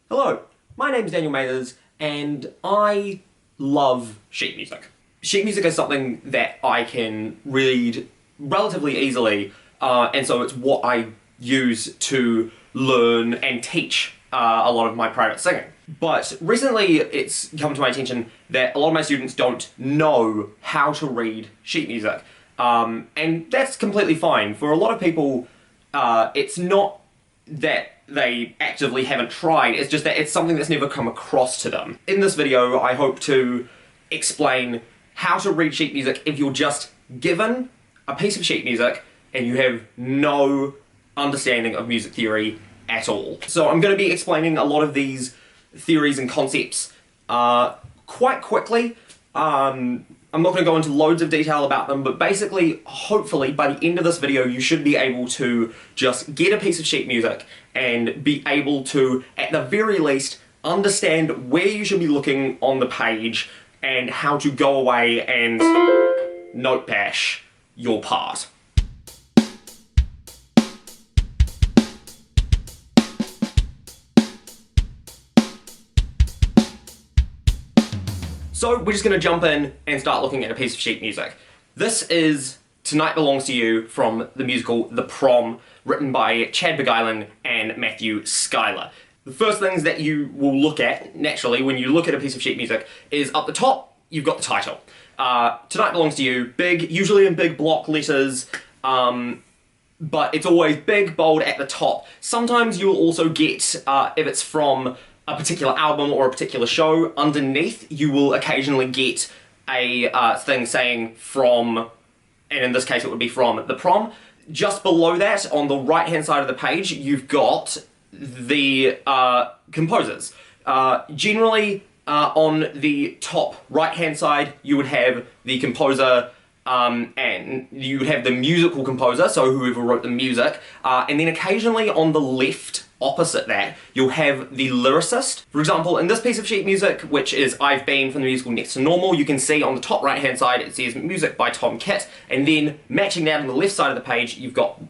Hello, my name's Daniel Mathers, and I love sheet music. Sheet music is something that I can read relatively easily, and so it's what I use to learn and teach a lot of my private singing. But recently it's come to my attention that a lot of my students don't know how to read sheet music, and that's completely fine. For a lot of people, it's not that they actively haven't tried, it's just that it's something that's never come across to them. In this video, I hope to explain how to read sheet music if you're just given a piece of sheet music and you have no understanding of music theory at all. So I'm going to be explaining a lot of these theories and concepts quite quickly. I'm not going to go into loads of detail about them, but basically, hopefully, by the end of this video, you should be able to just get a piece of sheet music and be able to, at the very least, understand where you should be looking on the page and how to go away and note bash your part. So we're just going to jump in and start looking at a piece of sheet music. This is Tonight Belongs to You from the musical The Prom, written by Chad Beguilin and Matthew Schuyler. The first things that you will look at, naturally, when you look at a piece of sheet music, is up the top, you've got the title. Tonight Belongs to You, big, usually in big block letters, but it's always big, bold at the top. Sometimes you'll also get, if it's from a particular album or a particular show, underneath you will occasionally get a thing saying from, and in this case it would be from The Prom. Just below that, on the right hand side of the page, you've got the composers. Generally, on the top right hand side, you would have the composer, and you would have the musical composer, so whoever wrote the music, and then occasionally on the left, opposite that, you'll have the lyricist. For example, in this piece of sheet music, which is I've Been from the musical Next to Normal, you can see on the top right hand side it says music by Tom Kitt, and then matching that on the left side of the page you've got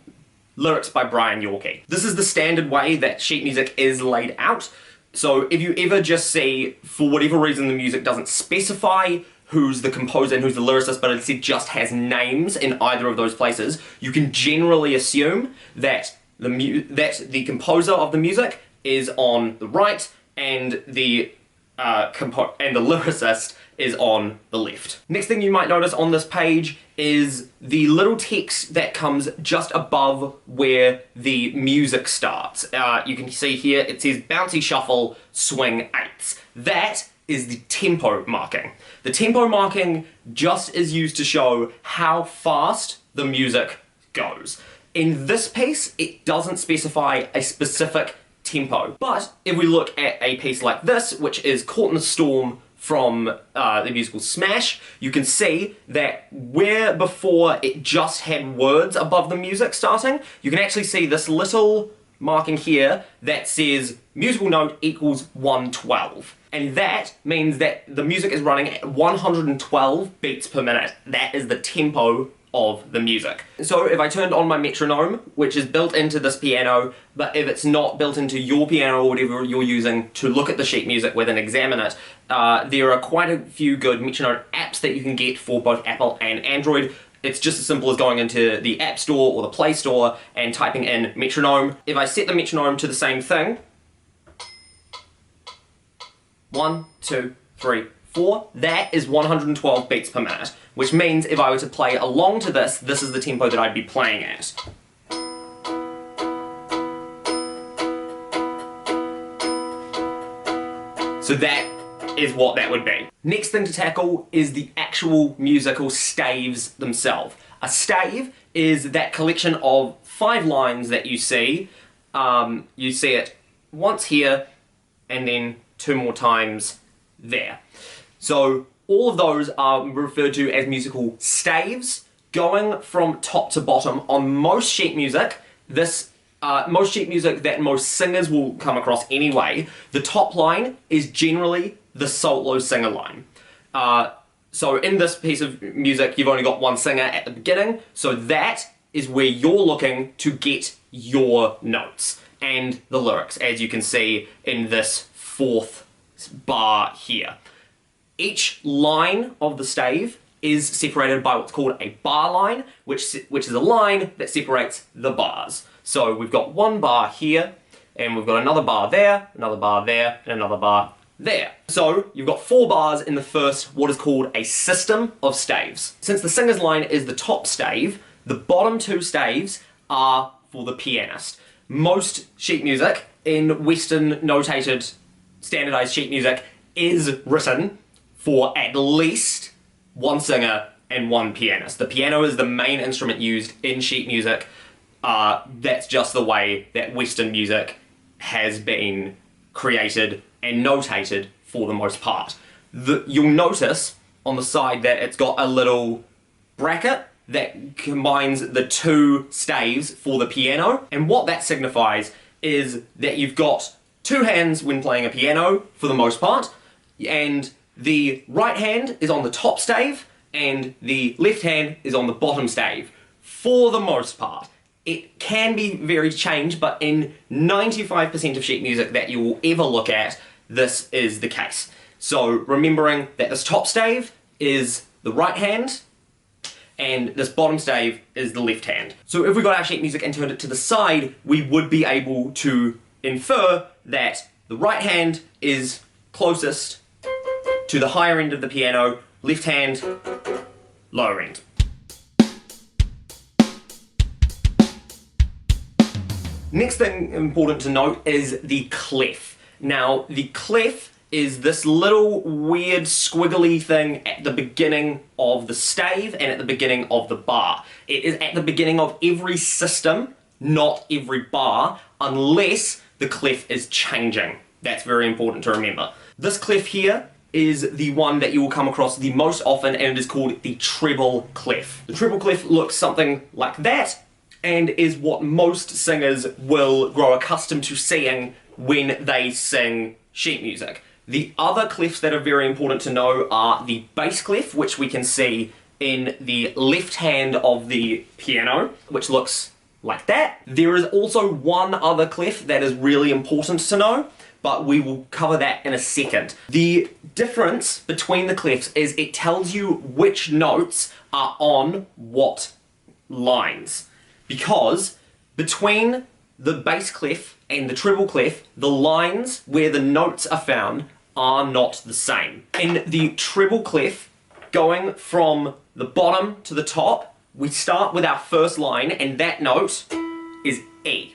lyrics by Brian Yorkey. This is the standard way that sheet music is laid out, so if you ever just see, for whatever reason the music doesn't specify who's the composer and who's the lyricist, but instead just has names in either of those places, you can generally assume that the composer of the music is on the right and the lyricist is on the left. Next thing you might notice on this page is the little text that comes just above where the music starts. You can see here it says bouncy shuffle swing eighths. That is the tempo marking. The tempo marking just is used to show how fast the music goes. In this piece, it doesn't specify a specific tempo, but if we look at a piece like this, which is Caught in a Storm from the musical Smash, you can see that where before it just had words above the music starting, you can actually see this little marking here that says musical note equals 112. And that means that the music is running at 112 beats per minute. That is the tempo of the music. So if I turned on my metronome, which is built into this piano, but if it's not built into your piano or whatever you're using to look at the sheet music with and examine it, there are quite a few good metronome apps that you can get for both Apple and Android. It's just as simple as going into the App Store or the Play Store and typing in metronome. If I set the metronome to the same thing, 1, 2, 3, 4, that is 112 beats per minute, which means if I were to play along to this, this is the tempo that I'd be playing at. So that is what that would be. Next thing to tackle is the actual musical staves themselves. A stave is that collection of 5 lines that you see. You see it once here, and then 2 more times there. So all of those are referred to as musical staves, going from top to bottom. On most sheet music, most sheet music that most singers will come across anyway, the top line is generally the solo singer line. So in this piece of music, you've only got one singer at the beginning, so that is where you're looking to get your notes. and the lyrics, as you can see in this fourth bar here. Each line of the stave is separated by what's called a bar line, which is a line that separates the bars. So we've got one bar here, and we've got another bar there, another bar there, and another bar there. So you've got 4 bars in the first, what is called a system of staves. Since the singer's line is the top stave, the bottom 2 staves are for the pianist. Most sheet music in Western notated standardized sheet music is written for at least one singer and one pianist. The piano is the main instrument used in sheet music. That's just the way that Western music has been created and notated for the most part. You'll notice on the side that it's got a little bracket that combines the 2 staves for the piano, and what that signifies is that you've got 2 hands when playing a piano for the most part, and the right hand is on the top stave and the left hand is on the bottom stave for the most part. It can be very changed, but in 95% of sheet music that you will ever look at, this is the case. So remembering that this top stave is the right hand and this bottom stave is the left hand. So if we got our sheet music and turned it to the side, we would be able to infer that the right hand is closest to the higher end of the piano, left hand, lower end. Next thing important to note is the clef. Now, the clef is this little weird squiggly thing at the beginning of the stave and at the beginning of the bar. It is at the beginning of every system, not every bar, unless the clef is changing. That's very important to remember. This clef here is the one that you will come across the most often, and it is called the treble clef. The treble clef looks something like that, and is what most singers will grow accustomed to seeing when they sing sheet music. The other clefs that are very important to know are the bass clef, which we can see in the left hand of the piano, which looks like that. There is also one other clef that is really important to know, but we will cover that in a second. The difference between the clefs is it tells you which notes are on what lines. Because between the bass clef and the treble clef, the lines where the notes are found are not the same. In the treble clef, going from the bottom to the top, we start with our first line, and that note is E.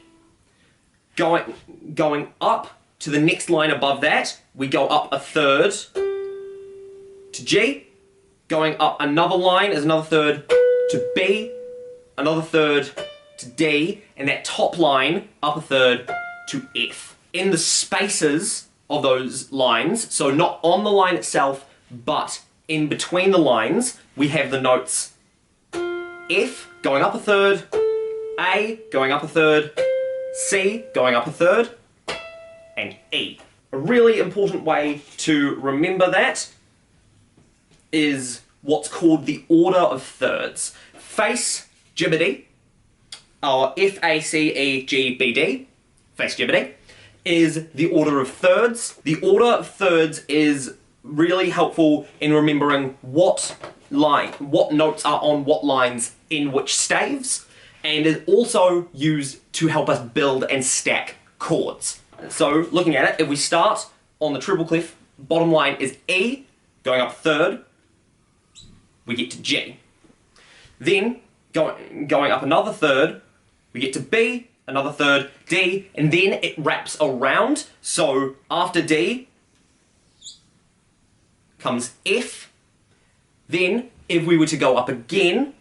Going up to the next line above that, we go up a third to G. Going up another line is another third to B, another third to D, and that top line up a third to F. In the spaces of those lines, so not on the line itself, but in between the lines, we have the notes F going up a third, A going up a third, C going up a third, and E. A really important way to remember that is what's called the order of thirds. FACEGBD, or FACEGBD, FACEGBD, is the order of thirds. The order of thirds is really helpful in remembering what notes are on what lines in which staves, and is also used to help us build and stack chords. So looking at it, if we start on the treble clef, bottom line is E, going up a third, we get to G. Then going up another third, we get to B, another third, D, and then it wraps around. So after D comes F. Then if we were to go up again,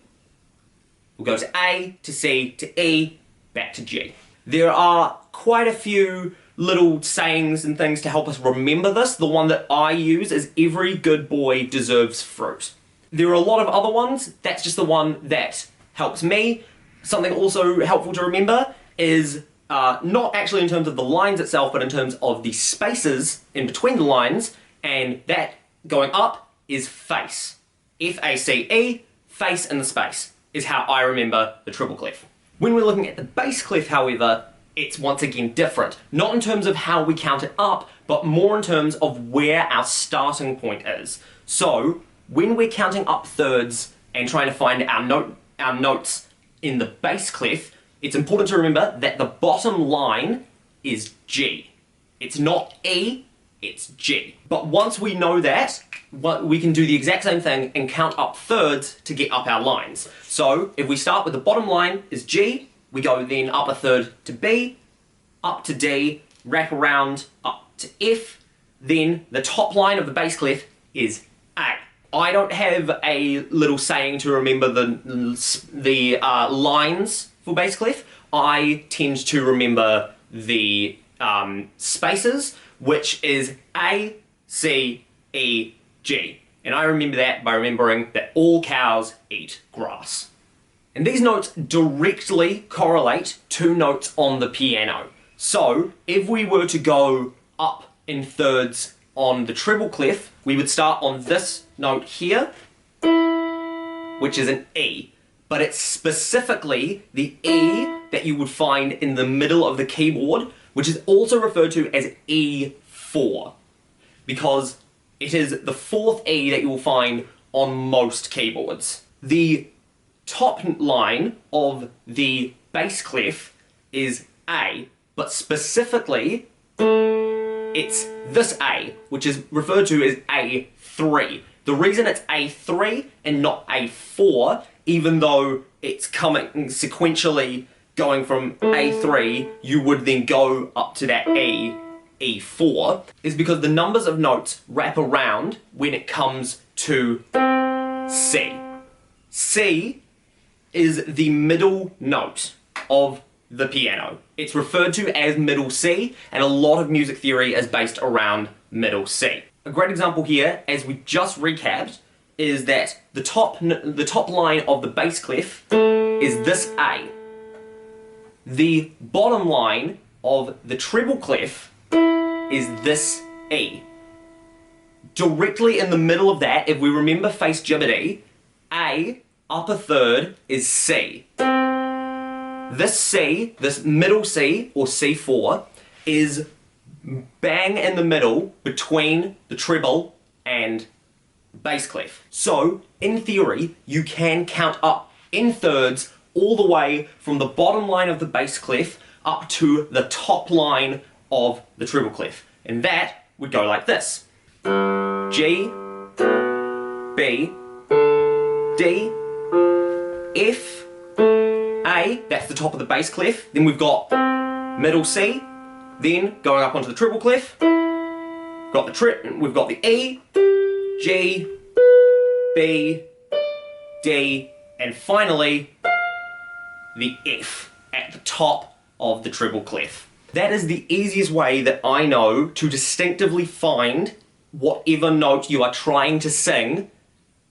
we'll go to A, to C, to E, back to G. There are quite a few little sayings and things to help us remember this. The one that I use is every good boy deserves fruit. There are a lot of other ones. That's just the one that helps me. Something also helpful to remember is not actually in terms of the lines itself, but in terms of the spaces in between the lines, and that going up is face. F-A-C-E, face in the space, is how I remember the treble clef. When we're looking at the bass clef, however, it's once again different. Not in terms of how we count it up, but more in terms of where our starting point is. So, when we're counting up thirds and trying to find our notes in the bass clef, it's important to remember that the bottom line is G. It's not E, it's G. But once we know that, we can do the exact same thing and count up thirds to get up our lines. So if we start with the bottom line is G, we go then up a third to B, up to D, wrap around up to F, then the top line of the bass clef is A. I don't have a little saying to remember the lines for bass clef. I tend to remember the spaces, which is A, C, E, G. And I remember that by remembering that all cows eat grass. And these notes directly correlate to notes on the piano. So if we were to go up in thirds on the treble clef, we would start on this note here, which is an E. But it's specifically the E that you would find in the middle of the keyboard, which is also referred to as E4, because it is the fourth E that you will find on most keyboards. The top line of the bass clef is A, but specifically it's this A, which is referred to as A3. The reason it's A3 and not A4, even though it's coming sequentially going from A3, you would then go up to that E, E4, is because the numbers of notes wrap around when it comes to C. C is the middle note of the piano. It's referred to as middle C, and a lot of music theory is based around middle C. A great example here, as we just recapped, is that the top line of the bass clef is this A. The bottom line of the treble clef is this E. Directly in the middle of that, if we remember FACEGBD, A, upper third, is C. This C, this middle C, or C4, is bang in the middle between the treble and bass clef. So, in theory, you can count up in thirds all the way from the bottom line of the bass clef up to the top line of the treble clef. And that would go like this. G, B, D, F, A, that's the top of the bass clef. Then we've got middle C, then going up onto the treble clef, we've got the E, G, B, D, and finally the F at the top of the treble clef. That is the easiest way that I know to distinctively find whatever note you are trying to sing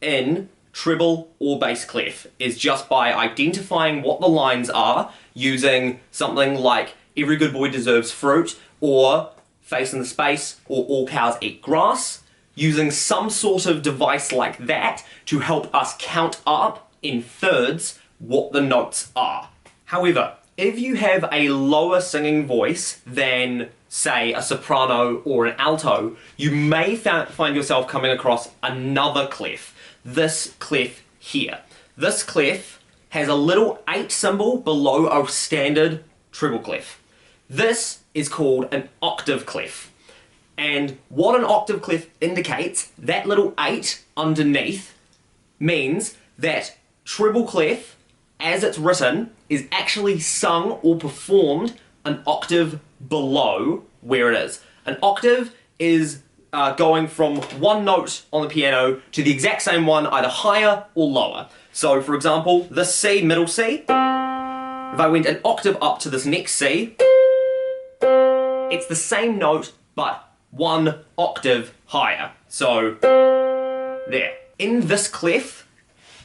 in treble or bass clef, is just by identifying what the lines are using something like Every Good Boy Deserves Fruit, or Face in the Space, or All Cows Eat Grass, using some sort of device like that to help us count up in thirds what the notes are. However, if you have a lower singing voice than, say, a soprano or an alto, you may find yourself coming across another clef. This clef here. This clef has a little 8 symbol below a standard treble clef. This is called an octave clef. And what an octave clef indicates, that little 8 underneath means that treble clef, as it's written, is actually sung or performed an octave below where it is. An octave is going from one note on the piano to the exact same one, either higher or lower. So, for example, this C, middle C, if I went an octave up to this next C, it's the same note, but one octave higher. So, there. In this clef,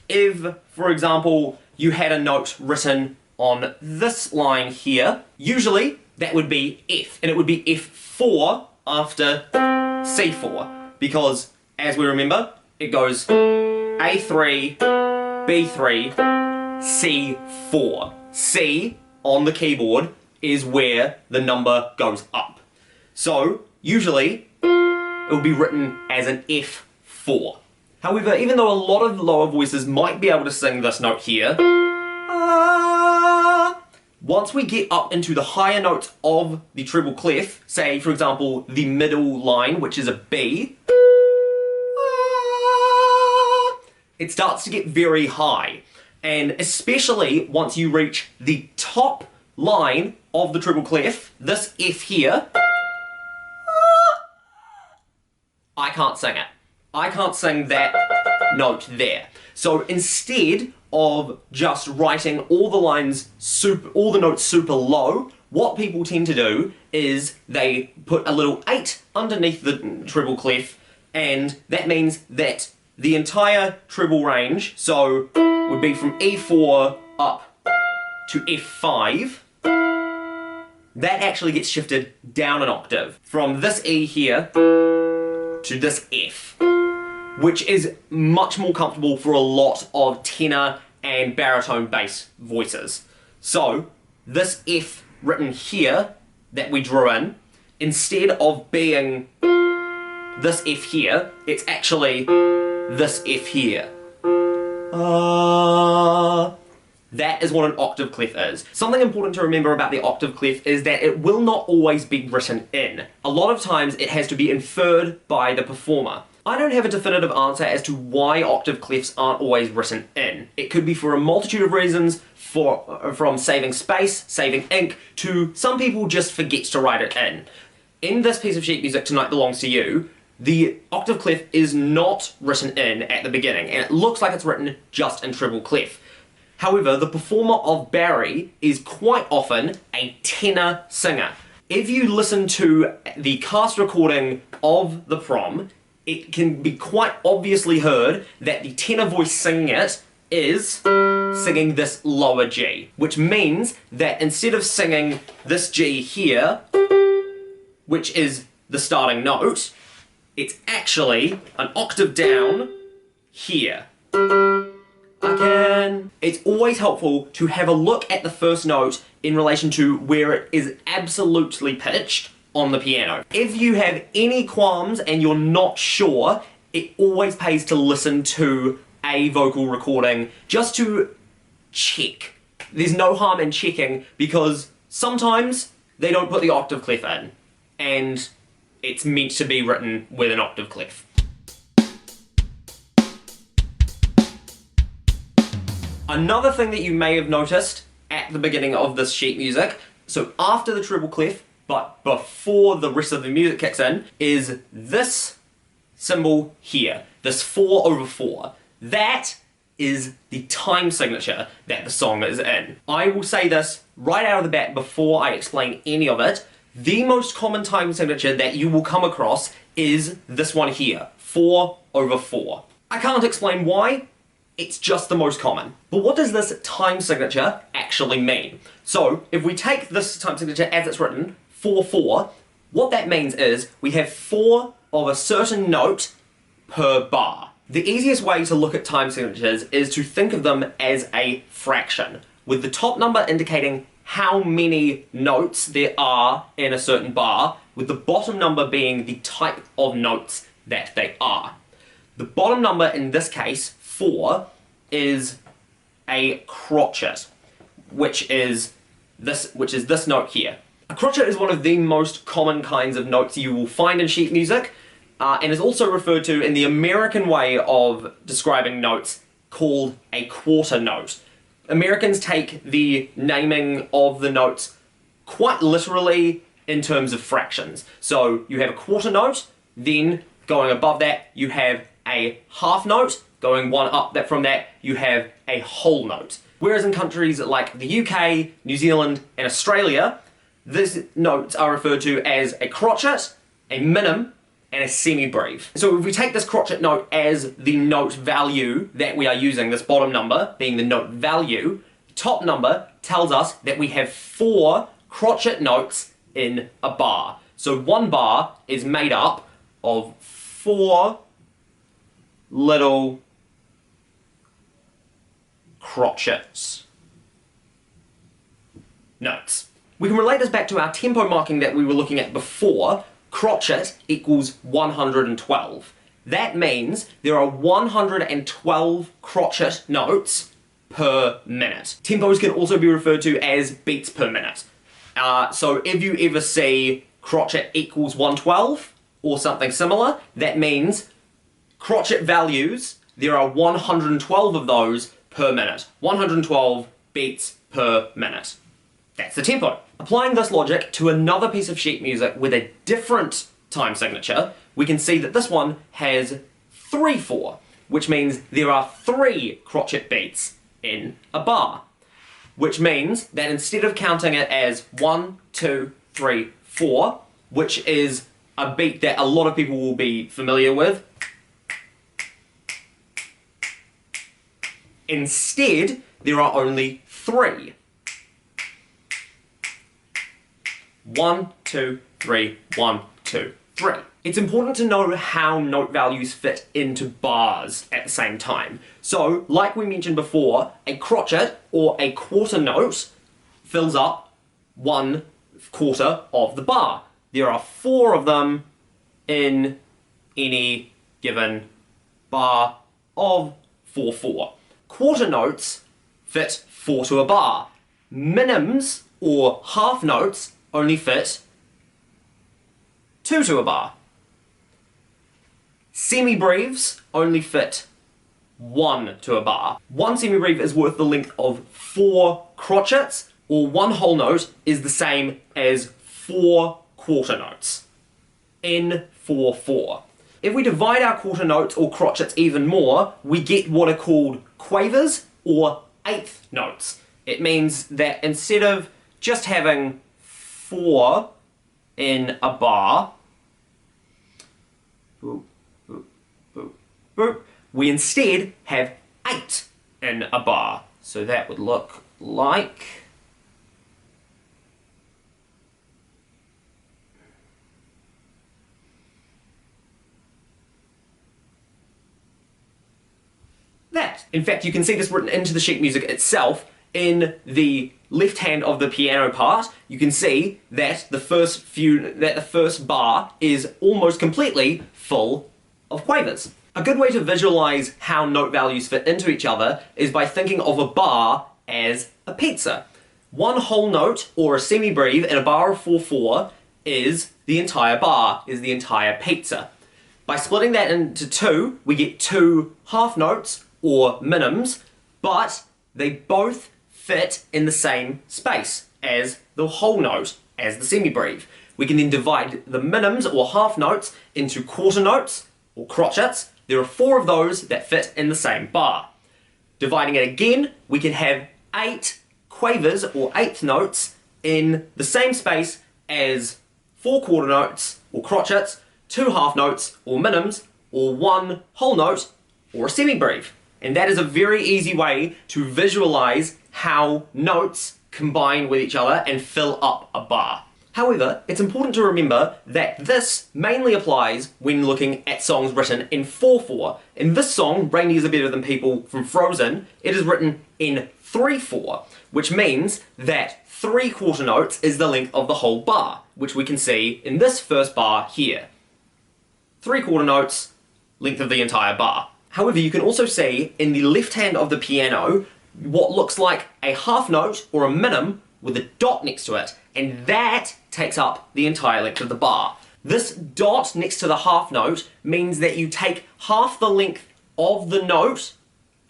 if, for example, you had a note written on this line here, usually that would be F, and it would be F4 after C4, because, as we remember, it goes A3, B3, C4. C on the keyboard is where the number goes up. So, usually, it will be written as an F4. However, even though a lot of lower voices might be able to sing this note here, once we get up into the higher notes of the treble clef, say for example the middle line, which is a B, it starts to get very high. And especially once you reach the top line of the treble clef, this F here, I can't sing it. I can't sing that note there. So instead of just writing all the notes super low, what people tend to do is they put a little 8 underneath the treble clef, and that means that the entire treble range, so would be from E4 up to F5, that actually gets shifted down an octave from this E here to this F, which is much more comfortable for a lot of tenor and baritone bass voices. So this F written here that we drew in, instead of being this F here, it's actually this F here. That is what an octave clef is. Something important to remember about the octave clef is that it will not always be written in. A lot of times it has to be inferred by the performer. I don't have a definitive answer as to why octave clefs aren't always written in. It could be for a multitude of reasons, from saving space, saving ink, to some people just forget to write it in. In this piece of sheet music, Tonight Belongs to You, the octave clef is not written in at the beginning, and it looks like it's written just in treble clef. However, the performer of Barry is quite often a tenor singer. If you listen to the cast recording of the prom, it can be quite obviously heard that the tenor voice singing it is singing this lower G, which means that instead of singing this G here, which is the starting note, it's actually an octave down here. Again. It's always helpful to have a look at the first note in relation to where it is absolutely pitched on the piano. If you have any qualms and you're not sure, it always pays to listen to a vocal recording just to check. There's no harm in checking because sometimes they don't put the octave clef in and it's meant to be written with an octave clef. Another thing that you may have noticed at the beginning of this sheet music, so after the treble clef, but before the rest of the music kicks in, is this symbol here, this 4/4. That is the time signature that the song is in. I will say this right out of the bat before I explain any of it. The most common time signature that you will come across is this one here, 4/4. I can't explain why. It's just the most common. But what does this time signature actually mean? So, if we take this time signature as it's written, 4/4, what that means is we have 4 of a certain note per bar. The easiest way to look at time signatures is to think of them as a fraction, with the top number indicating how many notes there are in a certain bar, with the bottom number being the type of notes that they are. The bottom number in this case, 4, is a crotchet, which is this note here. A crotchet is one of the most common kinds of notes you will find in sheet music, and is also referred to in the American way of describing notes called a quarter note. Americans take the naming of the notes quite literally in terms of fractions. So you have a quarter note, then going above that you have a half note, going one up from that you have a whole note. Whereas in countries like the UK, New Zealand and Australia, these notes are referred to as a crotchet, a minim and a semi-breve. So if we take this crotchet note as the note value that we are using, this bottom number being the note value, top number tells us that we have 4 crotchet notes in a bar. So one bar is made up of 4 little crotchets notes. We can relate this back to our tempo marking that we were looking at before. Crotchet equals 112. That means there are 112 crotchet notes per minute. Tempos can also be referred to as beats per minute. So if you ever see crotchet equals 112 or something similar, that means crotchet values, there are 112 of those per minute. 112 beats per minute. That's the tempo. Applying this logic to another piece of sheet music with a different time signature, we can see that this one has 3/4, which means there are 3 crotchet beats in a bar. Which means that instead of counting it as 1, 2, 3, 4, which is a beat that a lot of people will be familiar with, instead there are only 3. 1, 2, 3, 1, 2, 3. It's important to know how note values fit into bars at the same time. So, like we mentioned before, a crotchet or a quarter note fills up 1/4 of the bar. There are 4 of them in any given bar of 4/4. Quarter notes fit 4 to a bar. Minims or half notes only fit 2 to a bar. Semibrieves only fit 1 to a bar. One semibreve is worth the length of 4 crotchets, or one whole note is the same as 4 quarter notes in 4/4. If we divide our quarter notes or crotchets even more, we get what are called quavers or eighth notes. It means that instead of just having 4 in a bar, boop, boop, boop, boop, we instead have 8 in a bar. So that would look like that. In fact, you can see this written into the sheet music itself. In the left hand of the piano part, you can see that the first bar is almost completely full of quavers. A good way to visualize how note values fit into each other is by thinking of a bar as a pizza. One whole note, or a semibreve, in a bar of 4/4 is the entire bar, is the entire pizza. By splitting that into 2, we get 2 half notes, or minims, but they both fit in the same space as the whole note, as the semibreve. We can then divide the minims, or half notes, into quarter notes, or crotchets. There are 4 of those that fit in the same bar. Dividing it again, we can have 8 quavers, or eighth notes, in the same space as 4 quarter notes, or crotchets, 2 half notes, or minims, or 1 whole note, or a semibreve. And that is a very easy way to visualize how notes combine with each other and fill up a bar. However, it's important to remember that this mainly applies when looking at songs written in 4/4. In this song, Reindeers Are Better Than People from Frozen, it is written in 3/4, which means that 3 quarter notes is the length of the whole bar, which we can see in this first bar here. 3 quarter notes, length of the entire bar. However, you can also see in the left hand of the piano what looks like a half note or a minim with a dot next to it, and that takes up the entire length of the bar. This dot next to the half note means that you take half the length of the note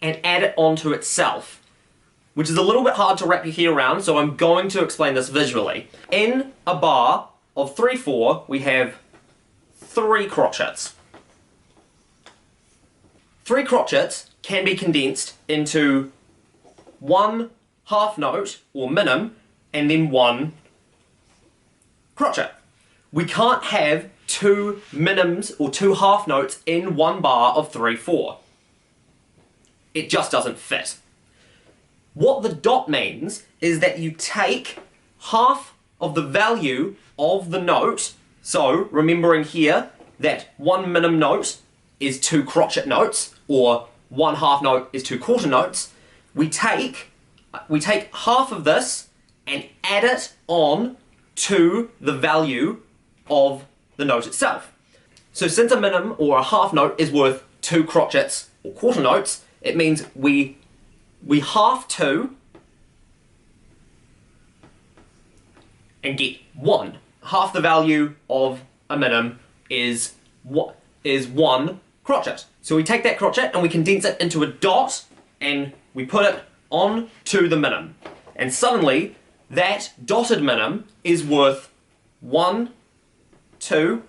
and add it onto itself, which is a little bit hard to wrap your head around, so I'm going to explain this visually. In a bar of 3/4, we have 3 crotchets. 3 crotchets can be condensed into 1 half note, or minim, and then 1 crotchet. We can't have 2 minims or 2 half notes in one bar of 3/4. It just doesn't fit. What the dot means is that you take half of the value of the note, so remembering here that 1 minim note is 2 crotchet notes, or 1 half note is 2 quarter notes. We take half of this and add it on to the value of the note itself. So since a minim or a half note is worth 2 crotchets or quarter notes, it means we half 2 and get 1. Half the value of a minim is 1 crotchet. So we take that crotchet and we condense it into a dot and we put it on to the minim. And suddenly that dotted minim is worth 1, 2,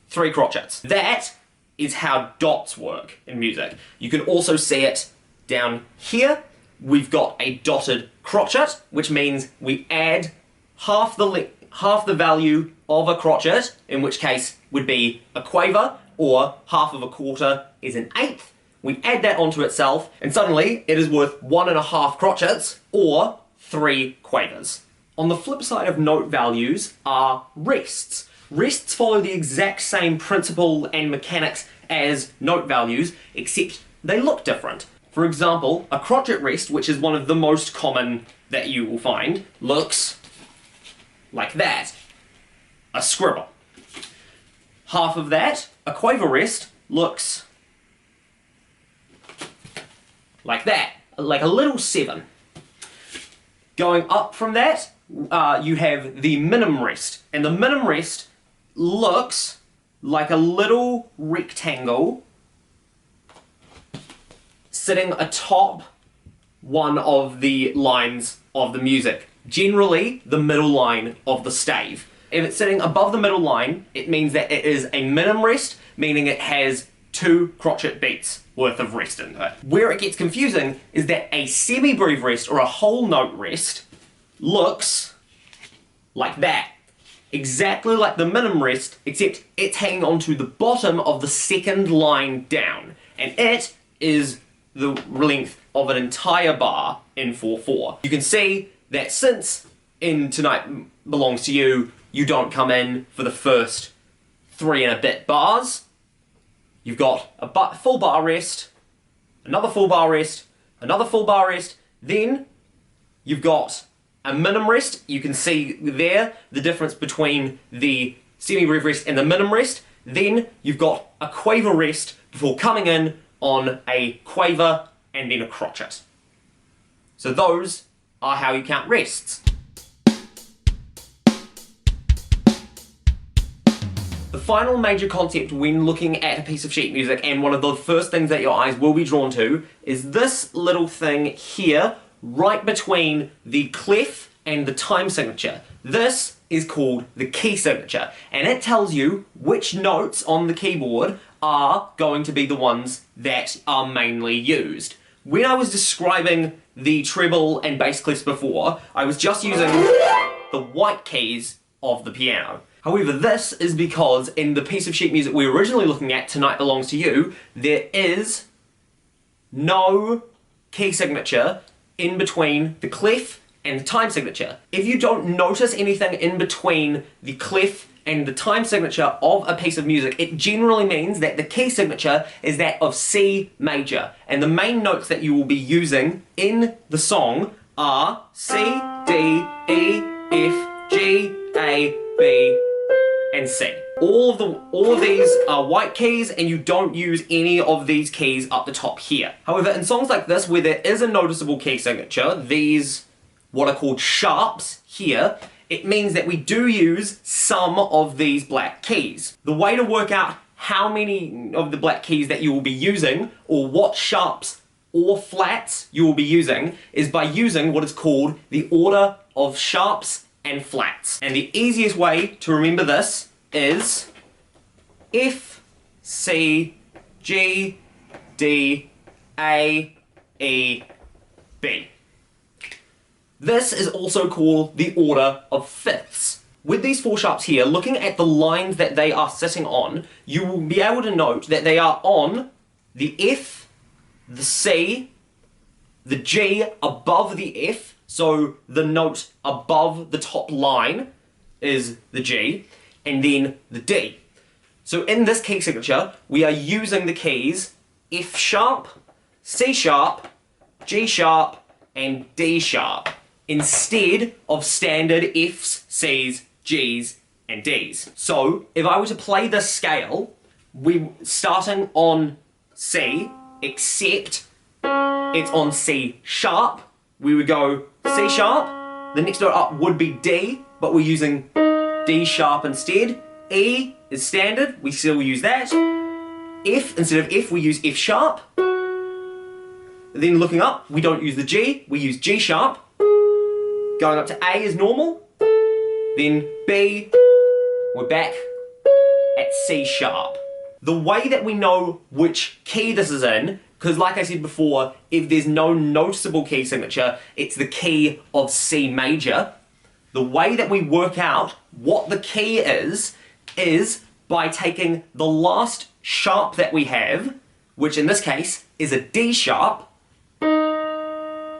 3 crotchets. That is how dots work in music. You can also see it down here. We've got a dotted crotchet, which means we add half the value of a crotchet, in which case would be a quaver, or half of a quarter is an eighth. We add that onto itself, and suddenly it is worth 1.5 crotchets, or 3 quavers. On the flip side of note values are rests. Rests follow the exact same principle and mechanics as note values, except they look different. For example, a crotchet rest, which is one of the most common that you will find, looks like that. A scribble. Half of that, a quaver rest, looks like that, like a little 7. Going up from that, you have the minim rest, and the minim rest looks like a little rectangle sitting atop one of the lines of the music, generally the middle line of the stave. If it's sitting above the middle line, it means that it is a minim rest, meaning it has 2 crotchet beats worth of rest in it. Where it gets confusing is that a semi-breve rest or a whole note rest looks like that. Exactly like the minim rest, except it's hanging onto the bottom of the second line down, and it is the length of an entire bar in 4/4. You can see that since in Tonight Belongs to You, you don't come in for the first 3 and a bit bars. You've got a full bar rest, another full bar rest, another full bar rest, then you've got a minim rest. You can see there the difference between the semi-breve rest and the minim rest. Then you've got a quaver rest before coming in on a quaver and then a crotchet. So those are how you count rests. The final major concept when looking at a piece of sheet music, and one of the first things that your eyes will be drawn to, is this little thing here, right between the clef and the time signature. This is called the key signature, and it tells you which notes on the keyboard are going to be the ones that are mainly used. When I was describing the treble and bass clefs before, I was just using the white keys of the piano. However, this is because in the piece of sheet music we were originally looking at, Tonight Belongs to You, there is no key signature in between the clef and the time signature. If you don't notice anything in between the clef and the time signature of a piece of music, it generally means that the key signature is that of C major, and the main notes that you will be using in the song are C, D, E, F, G, A, B, and C. All of these are white keys, and you don't use any of these keys up the top here. However, in songs like this where there is a noticeable key signature, these what are called sharps here, it means that we do use some of these black keys. The way to work out how many of the black keys that you will be using, or what sharps or flats you will be using, is by using what is called the order of sharps and flats. And the easiest way to remember this is F, C, G, D, A, E, B. This is also called the order of fifths. With these 4 sharps here, looking at the lines that they are sitting on, you will be able to note that they are on the F, the C, the G above the F, so the note above the top line is the G, and then the D. So in this key signature, we are using the keys F sharp, C sharp, G sharp, and D sharp. instead of standard Fs, Cs, Gs, and Ds. So if I were to play this scale, we starting on C, except it's on C sharp, we would go C sharp, the next note up would be D, but we're using D sharp instead. E is standard, we still use that. F, instead of F, we use F sharp. Then looking up, we don't use the G, we use G sharp. Going up to A is normal. Then B, we're back at C sharp. The way that we know which key this is in, because like I said before, if there's no noticeable key signature, it's the key of C major. The way that we work out what the key is by taking the last sharp that we have, which in this case is a D sharp.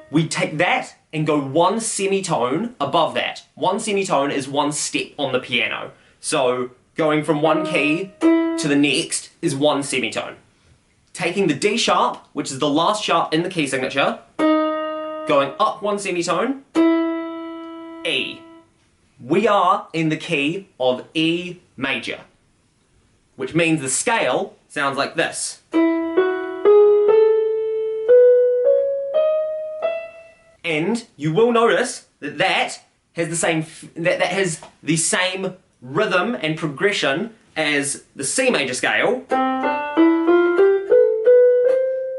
We take that and go one semitone above that. One semitone is one step on the piano. So going from one key to the next is one semitone. Taking the D sharp, which is the last sharp in the key signature, going up one semitone, E. We are in the key of E major, which means the scale sounds like this. And you will notice that that has the same rhythm and progression as the C major scale,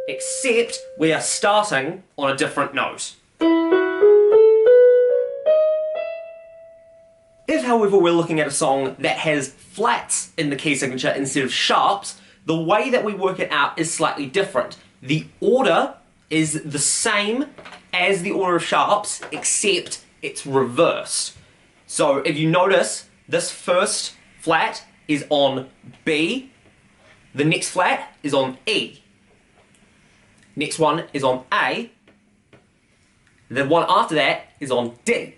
except we are starting on a different note. If, however, we're looking at a song that has flats in the key signature instead of sharps, the way that we work it out is slightly different. The order is the same as the order of sharps, except it's reversed. So if you notice, this first flat is on B, the next flat is on E, next one is on A, the one after that is on D.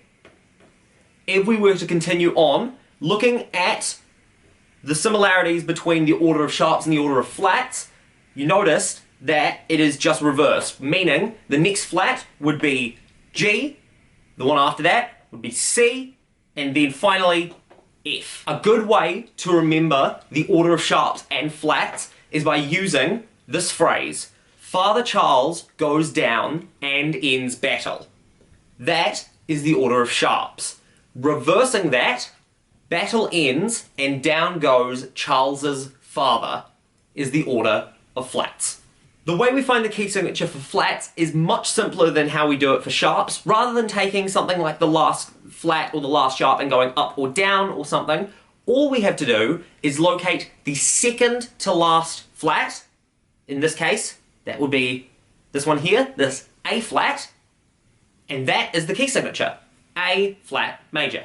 If we were to continue on, looking at the similarities between the order of sharps and the order of flats, you noticed that it is just reversed, meaning the next flat would be G, the one after that would be C, and then finally F. A good way to remember the order of sharps and flats is by using this phrase: Father Charles goes down and ends battle. That is the order of sharps. Reversing that, battle ends and down goes Charles's father, is the order of flats. The way we find the key signature for flats is much simpler than how we do it for sharps. Rather than taking something like the last flat or the last sharp and going up or down or something, all we have to do is locate the second to last flat. In this case, that would be this one here, this A flat, and that is the key signature. A flat major.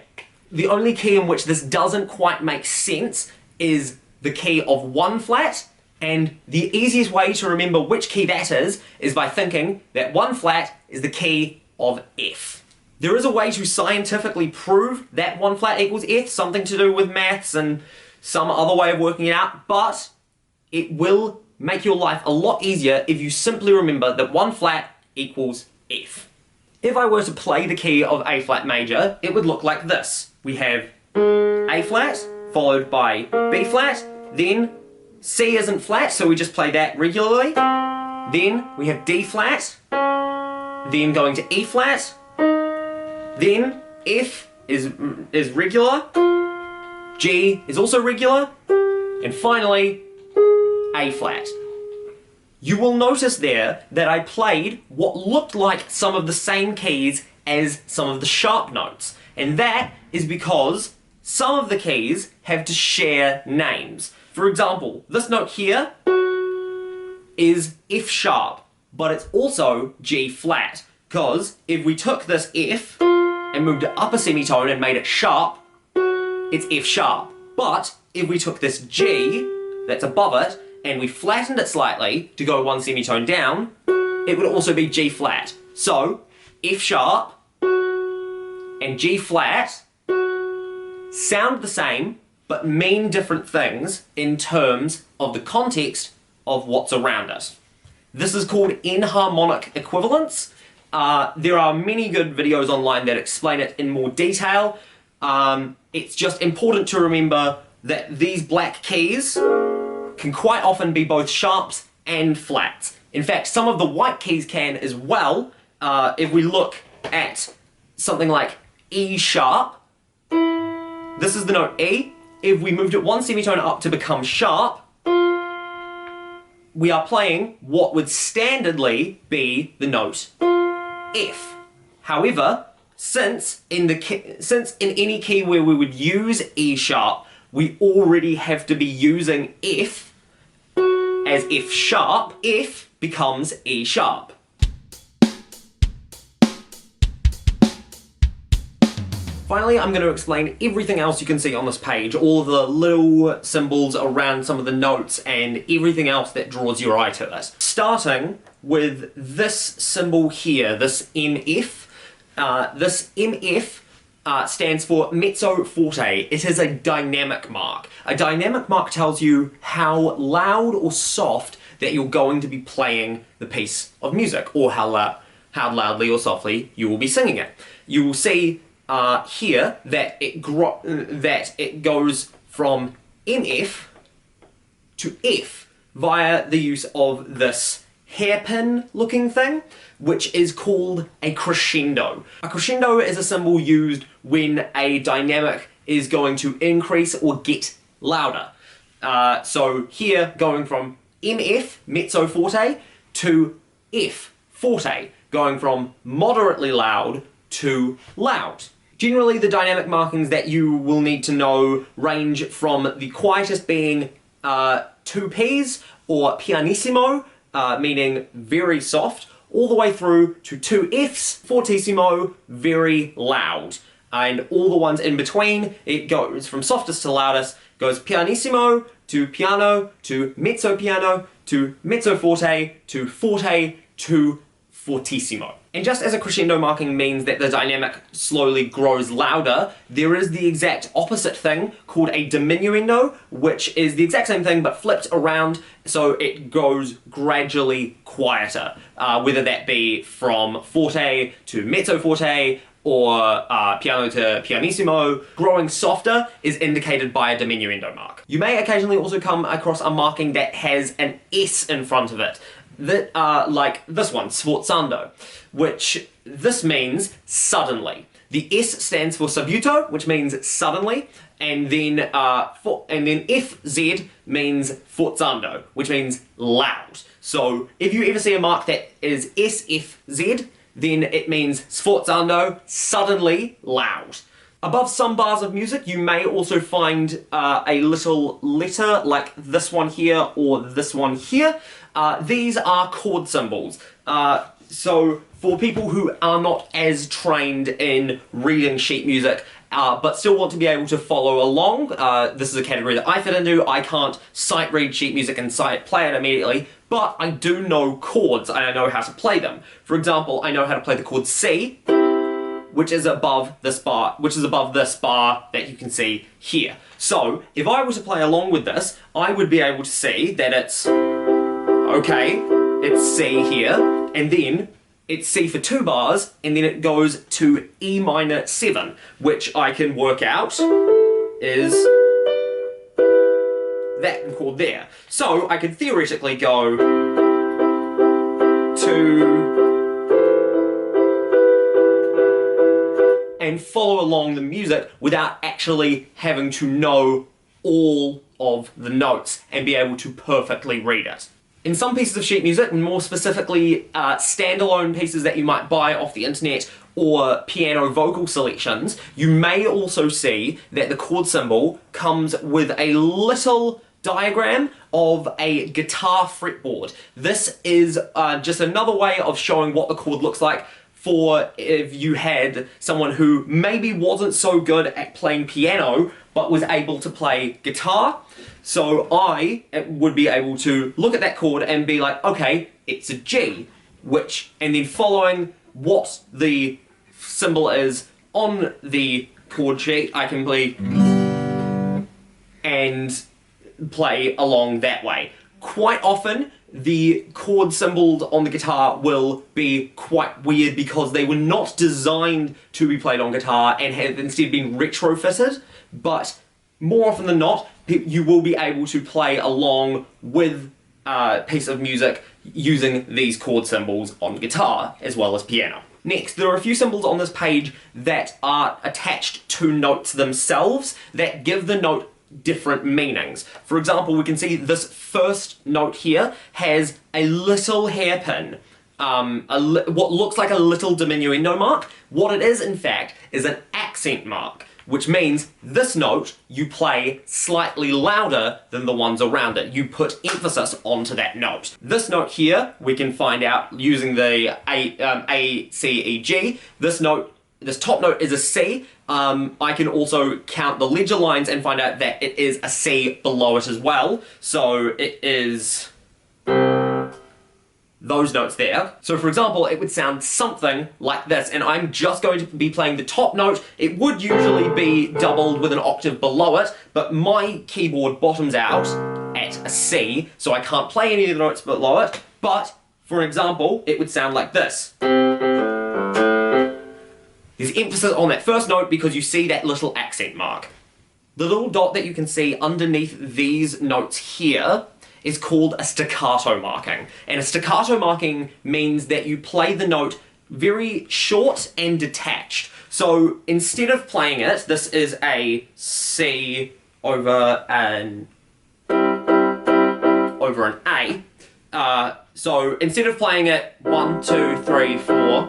The only key in which this doesn't quite make sense is the key of one flat, and the easiest way to remember which key that is by thinking that one flat is the key of F. There is a way to scientifically prove that one flat equals F, something to do with maths and some other way of working it out, but it will make your life a lot easier if you simply remember that one flat equals F. If I were to play the key of A flat major, it would look like this. We have A flat, followed by B flat, then C isn't flat, so we just play that regularly. Then we have D flat, then going to E flat, then F is regular, G is also regular, and finally A flat. You will notice there that I played what looked like some of the same keys as some of the sharp notes, and that is because some of the keys have to share names. For example, this note here is F sharp, but it's also G flat, because if we took this F and moved it up a semitone and made it sharp, it's F sharp. But if we took this G that's above it and we flattened it slightly to go one semitone down, it would also be G flat. So F sharp and G flat sound the same, but mean different things in terms of the context of what's around it. This is called enharmonic equivalence. There are many good videos online that explain it in more detail. It's just important to remember that these black keys can quite often be both sharps and flats. In fact, some of the white keys can as well. If we look at something like E sharp, this is the note E. If we moved it one semitone up to become sharp, we are playing what would standardly be the note F. However, since in any key where we would use E sharp, we already have to be using F as F sharp, F becomes E sharp. Finally, I'm going to explain everything else you can see on this page, all of the little symbols around some of the notes and everything else that draws your eye to it. Starting with this symbol here, this MF. This MF stands for mezzo forte. It is a dynamic mark. A dynamic mark tells you how loud or soft that you're going to be playing the piece of music, or how loudly or softly you will be singing it. You will see here that it goes from MF to F via the use of this hairpin looking thing, which is called a crescendo. A crescendo is a symbol used when a dynamic is going to increase or get louder. So here, going from MF, mezzo forte, to F, forte, going from moderately loud to loud. Generally, the dynamic markings that you will need to know range from the quietest being 2 Ps, or pianissimo, meaning very soft, all the way through to 2 Fs, fortissimo, very loud. And all the ones in between, it goes from softest to loudest, goes pianissimo to piano to mezzo forte to forte to fortissimo. And just as a crescendo marking means that the dynamic slowly grows louder, there is the exact opposite thing called a diminuendo, which is the exact same thing but flipped around, so it goes gradually quieter, whether that be from forte to mezzo forte, or piano to pianissimo. Growing softer is indicated by a diminuendo mark. You may occasionally also come across a marking that has an S in front of it, that like this one, sforzando, which this means suddenly. The S stands for subito, which means suddenly, and then FZ means forzando, which means loud. So if you ever see a mark that is SFZ, then it means sforzando, suddenly loud. Above some bars of music, you may also find a little letter like this one here or this one here. These are chord symbols. So for people who are not as trained in reading sheet music, but still want to be able to follow along, this is a category that I fit into. I can't sight read sheet music and sight play it immediately, but I do know chords and I know how to play them. For example, I know how to play the chord C, which is above this bar, that you can see here. So if I were to play along with this, I would be able to see that it's, okay, it's C here, and then it's C for 2 bars, and then it goes to E minor 7, which I can work out is that chord there. So I could theoretically go to and follow along the music without actually having to know all of the notes and be able to perfectly read it. In some pieces of sheet music, and more specifically standalone pieces that you might buy off the internet or piano vocal selections, you may also see that the chord symbol comes with a little diagram of a guitar fretboard. This is just another way of showing what the chord looks like for if you had someone who maybe wasn't so good at playing piano but was able to play guitar. So I would be able to look at that chord and be like, okay, it's a G, and then following what the symbol is on the chord sheet, I can play and play along that way. Quite often, the chord symbols on the guitar will be quite weird because they were not designed to be played on guitar and have instead been retrofitted, but more often than not, you will be able to play along with a piece of music using these chord symbols on guitar as well as piano. Next, there are a few symbols on this page that are attached to notes themselves that give the note different meanings. For example, we can see this first note here has a little hairpin, what looks like a little diminuendo mark. What it is, in fact, is an accent mark, which means this note you play slightly louder than the ones around it. You put emphasis onto that note. This note here, we can find out using the A, C, E, G. This top note is a C. I can also count the ledger lines and find out that it is a C below it as well. So it is those notes there. So for example, it would sound something like this, and I'm just going to be playing the top note. It would usually be doubled with an octave below it, but my keyboard bottoms out at a C, so I can't play any of the notes below it. But, for example, it would sound like this. There's emphasis on that first note because you see that little accent mark. The little dot that you can see underneath these notes here is called a staccato marking. And a staccato marking means that you play the note very short and detached. So instead of playing it, this is a C over an A. So instead of playing it 1, 2, 3, 4,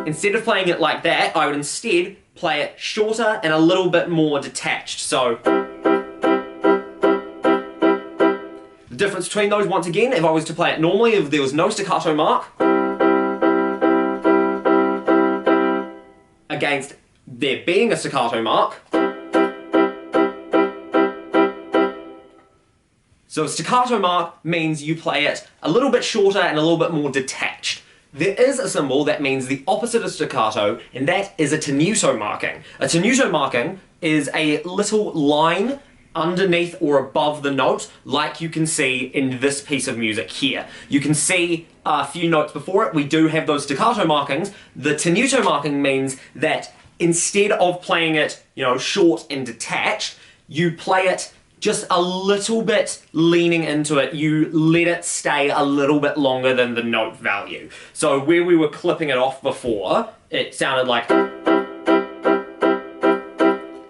instead of playing it like that, I would instead play it shorter and a little bit more detached. So the difference between those, once again, if I was to play it normally, if there was no staccato mark, against there being a staccato mark. So a staccato mark means you play it a little bit shorter and a little bit more detached. There is a symbol that means the opposite of staccato, and that is a tenuto marking. A tenuto marking is a little line underneath or above the note, like you can see in this piece of music here. You can see a few notes before it, we do have those staccato markings. The tenuto marking means that instead of playing it, short and detached, you play it just a little bit leaning into it. You let it stay a little bit longer than the note value. So where we were clipping it off before, it sounded like...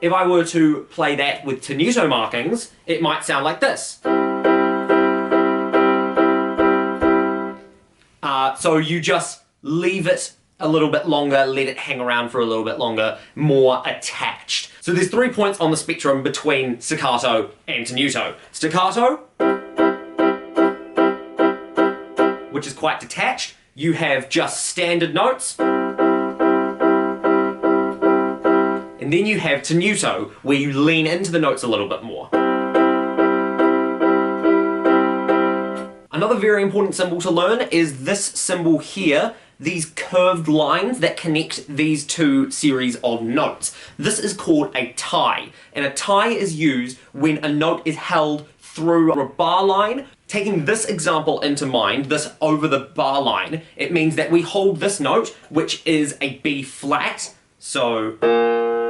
If I were to play that with tenuto markings, it might sound like this. So you just leave it a little bit longer, let it hang around for a little bit longer, more attached. So there's 3 points on the spectrum between staccato and tenuto. Staccato, which is quite detached. You have just standard notes. And then you have tenuto, where you lean into the notes a little bit more. Another very important symbol to learn is this symbol here, these curved lines that connect these two series of notes. This is called a tie, and a tie is used when a note is held through a bar line. Taking this example into mind, this over the bar line, it means that we hold this note, which is a B flat, so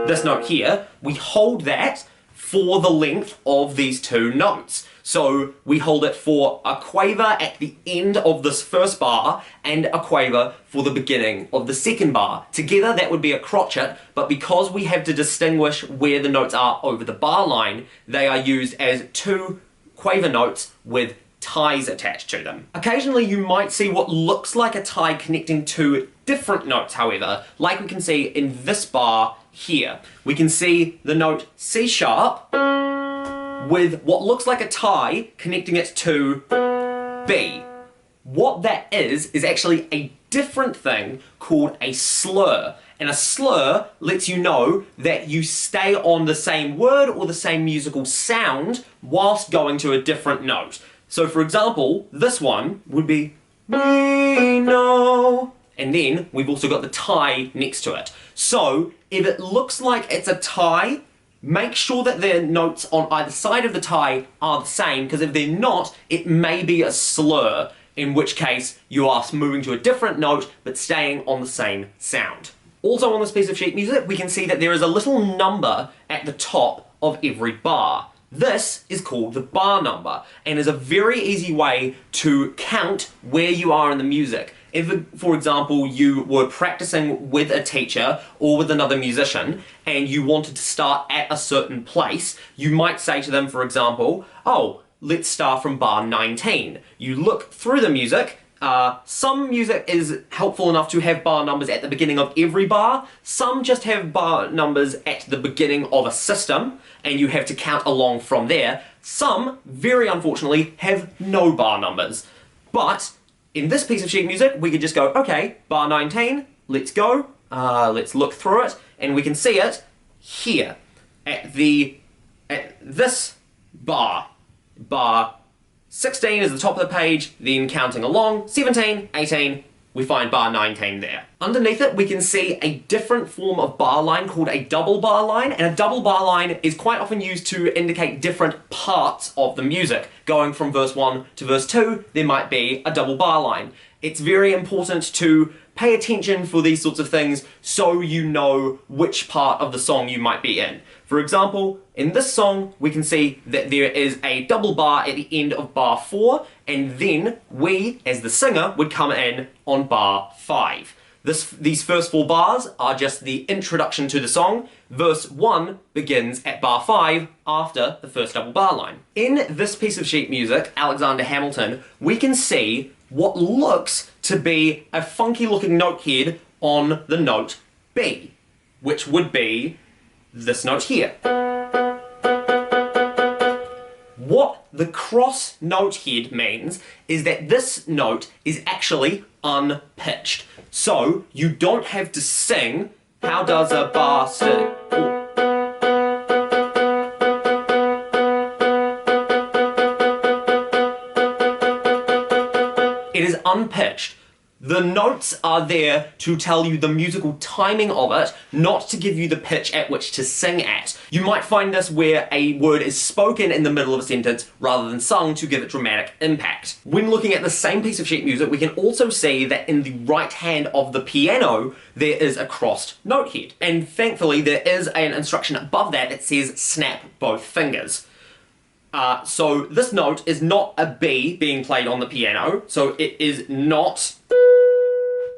this note here, we hold that for the length of these two notes. So we hold it for a quaver at the end of this first bar and a quaver for the beginning of the second bar. Together that would be a crotchet, but because we have to distinguish where the notes are over the bar line, they are used as two quaver notes with ties attached to them. Occasionally you might see what looks like a tie connecting two different notes, however, like we can see in this bar here. We can see the note C sharp with what looks like a tie connecting it to B. What that is actually a different thing called a slur. And a slur lets you know that you stay on the same word or the same musical sound whilst going to a different note. So for example, this one would be we know, and then we've also got the tie next to it. So if it looks like it's a tie make sure that the notes on either side of the tie are the same, because if they're not, it may be a slur, in which case you are moving to a different note but staying on the same sound. Also on this piece of sheet music, we can see that there is a little number at the top of every bar. This is called the bar number, and is a very easy way to count where you are in the music. If, for example, you were practicing with a teacher or with another musician, and you wanted to start at a certain place, you might say to them, for example, oh, let's start from bar 19. You look through the music. Some music is helpful enough to have bar numbers at the beginning of every bar. Some just have bar numbers at the beginning of a system, and you have to count along from there. Some, very unfortunately, have no bar numbers. But in this piece of sheet music, we could just go, okay, bar 19, let's go. Let's look through it, and we can see it here at this bar. Bar 16 is the top of the page, then counting along, 17, 18, we find bar 19 there. Underneath it, we can see a different form of bar line called a double bar line, and a double bar line is quite often used to indicate different parts of the music. Going from verse 1 to verse 2, there might be a double bar line. It's very important to pay attention for these sorts of things so you know which part of the song you might be in. For example, in this song, we can see that there is a double bar at the end of bar 4, and then we, as the singer, would come in on bar 5. These first 4 bars are just the introduction to the song. Verse 1 begins at bar 5 after the first double bar line. In this piece of sheet music, Alexander Hamilton, we can see what looks to be a funky looking note head on the note B, which would be this note here. What the cross note head means is that this note is actually unpitched. So you don't have to sing, how does a bar sit? It is unpitched. The notes are there to tell you the musical timing of it, not to give you the pitch at which to sing at. You might find this where a word is spoken in the middle of a sentence rather than sung to give it dramatic impact. When looking at the same piece of sheet music, we can also see that in the right hand of the piano, there is a crossed note head. And thankfully, there is an instruction above that that says snap both fingers. So this note is not a B being played on the piano, so it is not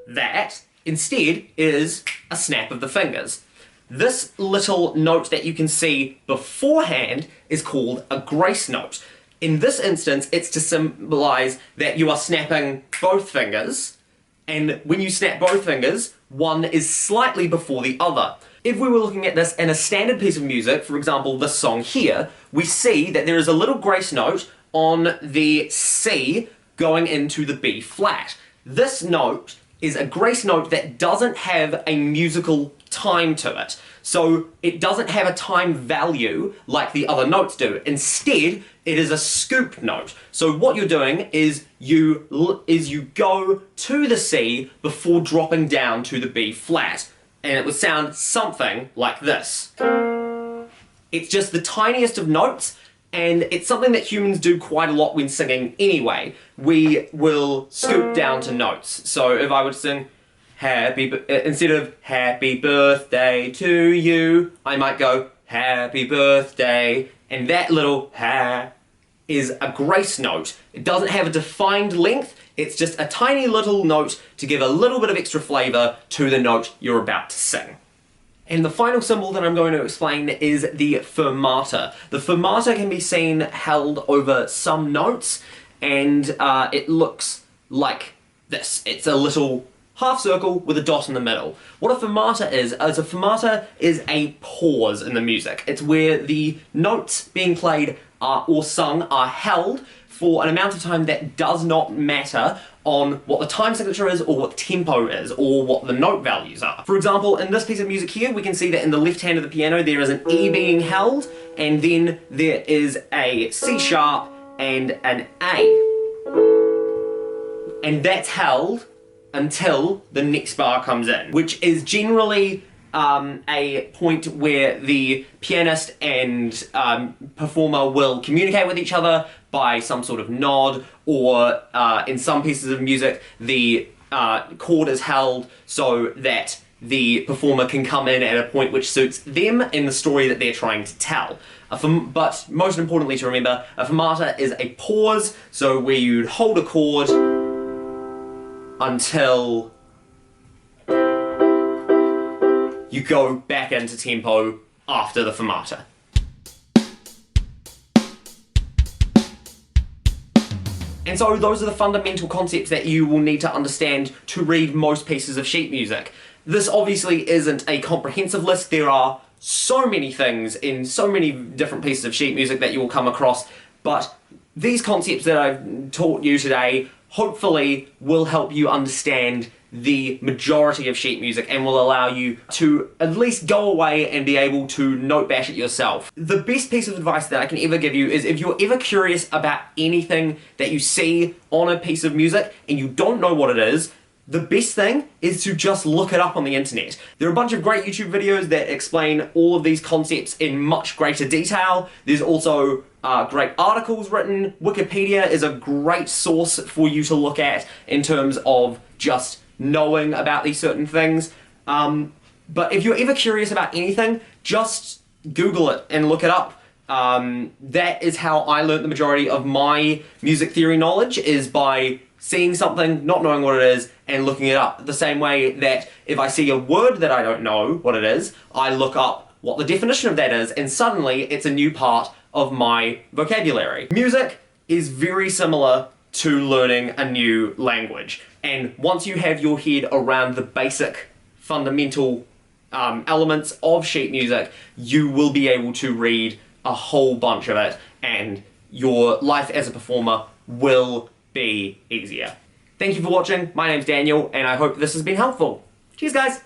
that. Instead, it is a snap of the fingers. This little note that you can see beforehand is called a grace note. In this instance, it's to symbolize that you are snapping both fingers, and when you snap both fingers, one is slightly before the other. If we were looking at this in a standard piece of music, for example this song here, we see that there is a little grace note on the C going into the B flat. This note is a grace note that doesn't have a musical time to it. So it doesn't have a time value like the other notes do. Instead, it is a scoop note. So what you're doing is you go to the C before dropping down to the B flat. And it would sound something like this. It's just the tiniest of notes, and it's something that humans do quite a lot when singing anyway. We will scoop down to notes. So if I would sing instead of happy birthday to you, I might go happy birthday, and that little ha is a grace note. It doesn't have a defined length, it's just a tiny little note to give a little bit of extra flavour to the note you're about to sing. And the final symbol that I'm going to explain is the fermata. The fermata can be seen held over some notes, and it looks like this. It's a little half circle with a dot in the middle. What a fermata is a fermata is a pause in the music. It's where the notes being played or sung are held for an amount of time that does not matter on what the time signature is, or what the tempo is, or what the note values are. For example, in this piece of music here, we can see that in the left hand of the piano there is an E being held, and then there is a C sharp and an A. And that's held until the next bar comes in, which is generally a point where the pianist and performer will communicate with each other by some sort of nod, or in some pieces of music the chord is held so that the performer can come in at a point which suits them in the story that they're trying to tell. But most importantly to remember, a fermata is a pause, so where you'd hold a chord until you go back into tempo after the fermata. And so those are the fundamental concepts that you will need to understand to read most pieces of sheet music. This obviously isn't a comprehensive list. There are so many things in so many different pieces of sheet music that you will come across, but these concepts that I've taught you today hopefully will help you understand the majority of sheet music and will allow you to at least go away and be able to note bash it yourself. The best piece of advice that I can ever give you is, if you're ever curious about anything that you see on a piece of music and you don't know what it is, the best thing is to just look it up on the internet. There are a bunch of great YouTube videos that explain all of these concepts in much greater detail. There's also great articles written. Wikipedia is a great source for you to look at in terms of just knowing about these certain things. But if you're ever curious about anything, just Google it and look it up. That is how I learned the majority of my music theory knowledge, is by seeing something, not knowing what it is, and looking it up. The same way that if I see a word that I don't know what it is, I look up what the definition of that is, and suddenly it's a new part of my vocabulary. Music is very similar to learning a new language, and once you have your head around the basic fundamental elements of sheet music, you will be able to read a whole bunch of it, and your life as a performer will be easier. Thank you for watching. My name's Daniel, and I hope this has been helpful. Cheers, guys!